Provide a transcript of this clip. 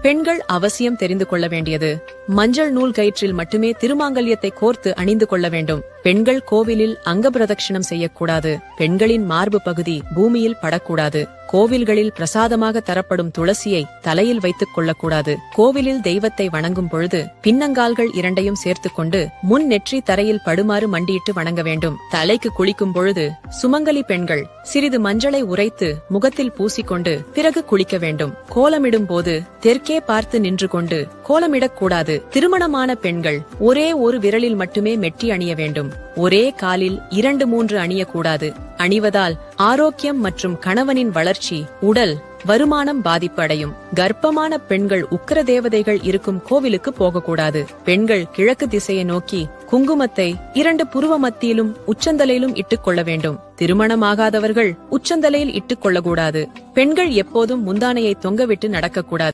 பெண்கள் அவசியம் தெரிந்து கொள்ள வேண்டியது: மஞ்சள் நூல் கயிற்றில் மட்டுமே திருமாங்கல்யத்தை கோர்த்து அணிந்து கொள்ள வேண்டும். பெண்கள் கோவிலில் அங்க பிரதட்சணம் செய்யக்கூடாது. பெண்களின் மார்பு பகுதி பூமியில் படக்கூடாது. கோவில்களில் பிரசாதமாக தரப்படும் துளசியை தலையில் வைத்துக் கொள்ளக்கூடாது. கோவிலில் தெய்வத்தை வணங்கும் பொழுது பின்னங்கால்கள் இரண்டையும் சேர்த்துக் கொண்டு முன் நெற்றி தரையில் படுமாறு மண்டியிட்டு வணங்க வேண்டும். தலைக்கு குளிக்கும் பொழுது சுமங்கலி பெண்கள் சிறிது மஞ்சளை உரைத்து முகத்தில் பூசிக்கொண்டு பிறகு குளிக்க வேண்டும். கோலமிடும் போது தெற்கே பார்த்து நின்று கொண்டு கோலமிடக்கூடாது. திருமணமான பெண்கள் ஒரே ஒரு விரலில் மட்டுமே மெட்டி அணிய வேண்டும். ஒரே காலில் 2-3 அணியக்கூடாது. அணிவதால் ஆரோக்கியம் மற்றும் கணவனின் வளர்ச்சி, உடல், வருமானம் பாதிப்பு அடையும். கர்ப்பமான பெண்கள் உக்கிர தேவதைகள் இருக்கும் கோவிலுக்கு போகக்கூடாது. பெண்கள் கிழக்கு திசையை நோக்கி குங்குமத்தை 2 புருவ மத்தியிலும் உச்சந்தலையிலும் இட்டுக் கொள்ள வேண்டும். திருமணமாகாதவர்கள் உச்சந்தலையில் இட்டுக் கொள்ளக்கூடாது. பெண்கள் எப்போதும் முந்தானையை தொங்கவிட்டு நடக்கக்கூடாது.